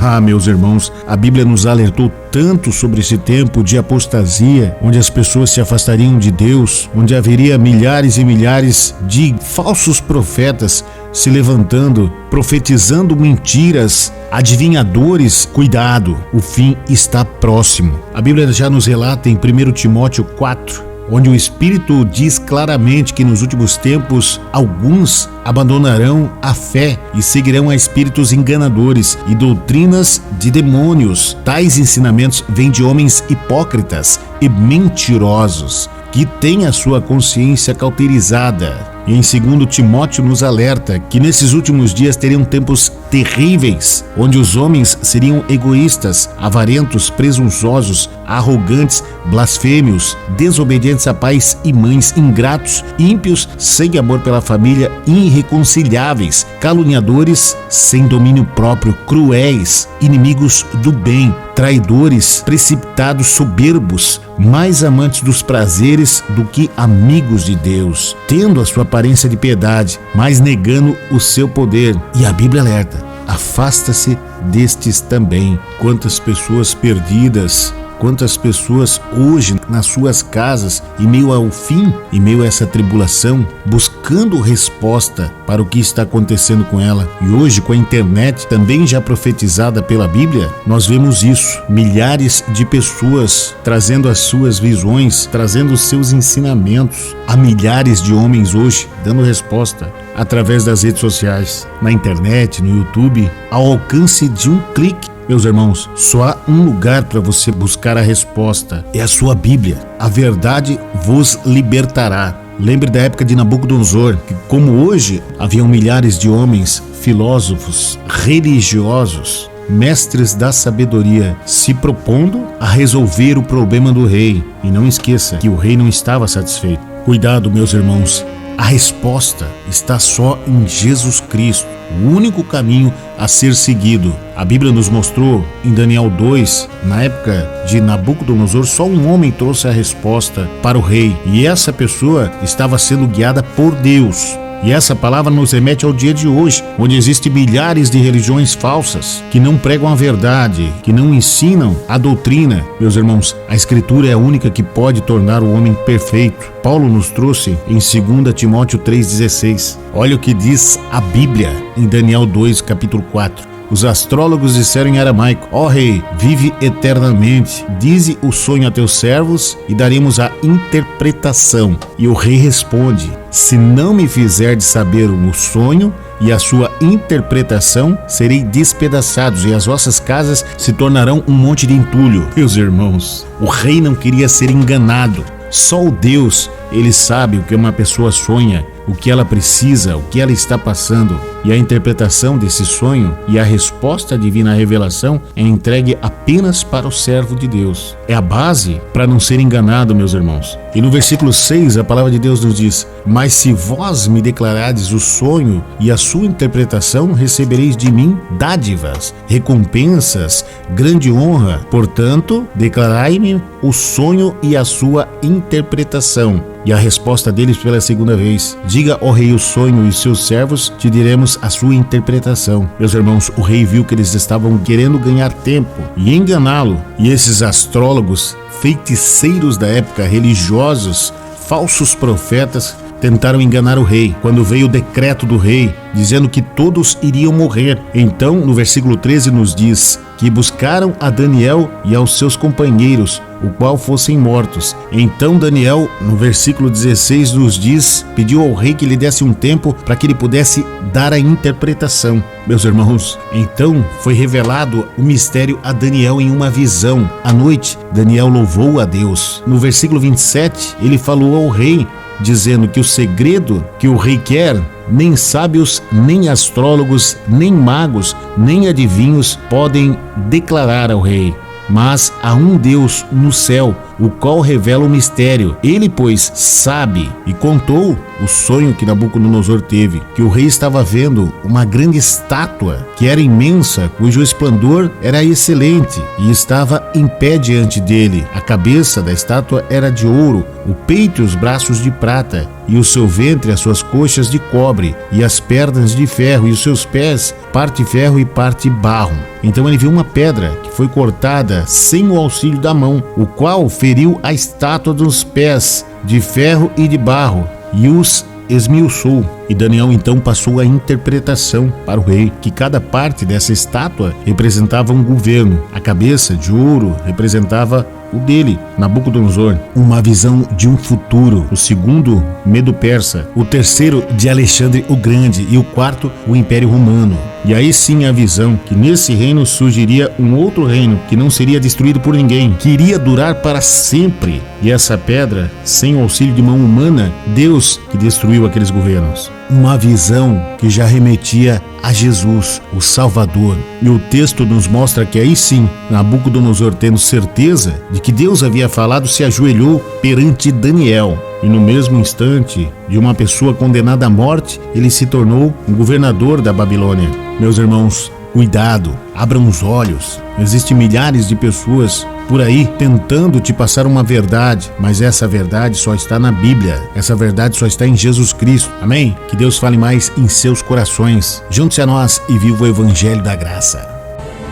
Ah, meus irmãos, a Bíblia nos alertou tanto sobre esse tempo de apostasia, onde as pessoas se afastariam de Deus, onde haveria milhares e milhares de falsos profetas se levantando, profetizando mentiras, adivinhadores. Cuidado, o fim está próximo. A Bíblia já nos relata em 1 Timóteo 4, onde o Espírito diz claramente que nos últimos tempos alguns abandonarão a fé e seguirão a espíritos enganadores e doutrinas de demônios. Tais ensinamentos vêm de homens hipócritas e mentirosos, que têm a sua consciência cauterizada. E em 2 Timóteo nos alerta que nesses últimos dias teriam tempos terríveis, onde os homens seriam egoístas, avarentos, presunçosos, arrogantes, blasfêmios, desobedientes a pais e mães, ingratos, ímpios, sem amor pela família, irreconciliáveis, caluniadores, sem domínio próprio, cruéis, inimigos do bem, traidores, precipitados, soberbos, mais amantes dos prazeres do que amigos de Deus, tendo a sua aparência de piedade, mas negando o seu poder. E a Bíblia alerta: afasta-se destes também. Quantas pessoas perdidas, quantas pessoas hoje nas suas casas, em meio ao fim, em meio a essa tribulação, buscando resposta para o que está acontecendo com ela. E hoje, com a internet também já profetizada pela Bíblia, nós vemos isso. Milhares de pessoas trazendo as suas visões, trazendo os seus ensinamentos. Há milhares de homens hoje dando resposta através das redes sociais, na internet, no YouTube, ao alcance de um clique. Meus irmãos, só há um lugar para você buscar a resposta: é a sua Bíblia. A verdade vos libertará. Lembre da época de Nabucodonosor, que como hoje, haviam milhares de homens, filósofos, religiosos, mestres da sabedoria, se propondo a resolver o problema do rei. E não esqueça que o rei não estava satisfeito. Cuidado, meus irmãos. A resposta está só em Jesus Cristo, o único caminho a ser seguido. A Bíblia nos mostrou em Daniel 2, na época de Nabucodonosor, só um homem trouxe a resposta para o rei, e essa pessoa estava sendo guiada por Deus. E essa palavra nos remete ao dia de hoje, onde existem milhares de religiões falsas, que não pregam a verdade, que não ensinam a doutrina. Meus irmãos, a Escritura é a única que pode tornar o homem perfeito. Paulo nos trouxe em 2 Timóteo 3,16. Olha o que diz a Bíblia em Daniel 2, capítulo 4. Os astrólogos disseram em aramaico: ó rei, vive eternamente. Dize o sonho a teus servos e daremos a interpretação. E o rei responde: se não me fizerdes saber o sonho e a sua interpretação, serei despedaçados e as vossas casas se tornarão um monte de entulho. Meus irmãos, o rei não queria ser enganado. Só o Deus, ele sabe o que uma pessoa sonha, o que ela precisa, o que ela está passando. E a interpretação desse sonho e a resposta divina à revelação é entregue apenas para o servo de Deus. É a base para não ser enganado, meus irmãos. E no versículo 6, a palavra de Deus nos diz: mas se vós me declarardes o sonho e a sua interpretação, recebereis de mim dádivas, recompensas, grande honra. Portanto, declarai-me o sonho e a sua interpretação. E a resposta deles pela segunda vez: diga ao rei o sonho e seus servos te diremos a sua interpretação. Meus irmãos, o rei viu que eles estavam querendo ganhar tempo e enganá-lo. E esses astrólogos, feiticeiros da época, religiosos, falsos profetas, tentaram enganar o rei, quando veio o decreto do rei, dizendo que todos iriam morrer. Então, no versículo 13 nos diz que buscaram a Daniel e aos seus companheiros, o qual fossem mortos. Então Daniel, no versículo 16 nos diz, pediu ao rei que lhe desse um tempo para que ele pudesse dar a interpretação. Meus irmãos, então foi revelado o mistério a Daniel em uma visão. À noite, Daniel louvou a Deus. No versículo 27, ele falou ao rei, dizendo que o segredo que o rei quer, nem sábios, nem astrólogos, nem magos, nem adivinhos podem declarar ao rei. Mas há um Deus no céu, o qual revela o mistério. Ele, pois, sabe e contou o sonho que Nabucodonosor teve, que o rei estava vendo uma grande estátua, que era imensa, cujo esplendor era excelente, e estava em pé diante dele. A cabeça da estátua era de ouro, o peito e os braços de prata, e o seu ventre, as suas coxas de cobre, e as pernas de ferro, e os seus pés, parte ferro e parte barro. Então ele viu uma pedra que foi cortada sem o auxílio da mão, o qual feriu a estátua dos pés, de ferro e de barro, e os esmiuçou. E Daniel então passou a interpretação para o rei, que cada parte dessa estátua representava um governo. A cabeça de ouro representava o dele, Nabucodonosor, uma visão de um futuro. O segundo, Medo-Persa. O terceiro, de Alexandre o Grande. E o quarto, o Império Romano. E aí sim a visão que nesse reino surgiria um outro reino que não seria destruído por ninguém, que iria durar para sempre. E essa pedra, sem o auxílio de mão humana, Deus que destruiu aqueles governos. Uma visão que já remetia a Jesus, o Salvador. E o texto nos mostra que aí sim, Nabucodonosor, tendo certeza de que Deus havia falado, se ajoelhou perante Daniel. E no mesmo instante, de uma pessoa condenada à morte, ele se tornou um governador da Babilônia. Meus irmãos, cuidado, abram os olhos. Existem milhares de pessoas por aí tentando te passar uma verdade, mas essa verdade só está na Bíblia. Essa verdade só está em Jesus Cristo. Amém? Que Deus fale mais em seus corações. Junte-se a nós e viva o Evangelho da Graça.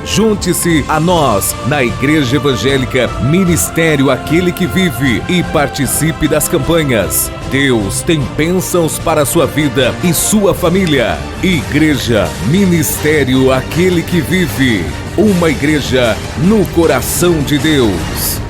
Junte-se a nós na Igreja Evangélica Ministério Aquele que Vive e participe das campanhas. Deus tem bênçãos para a sua vida e sua família. Igreja Ministério Aquele que Vive. Uma igreja no coração de Deus.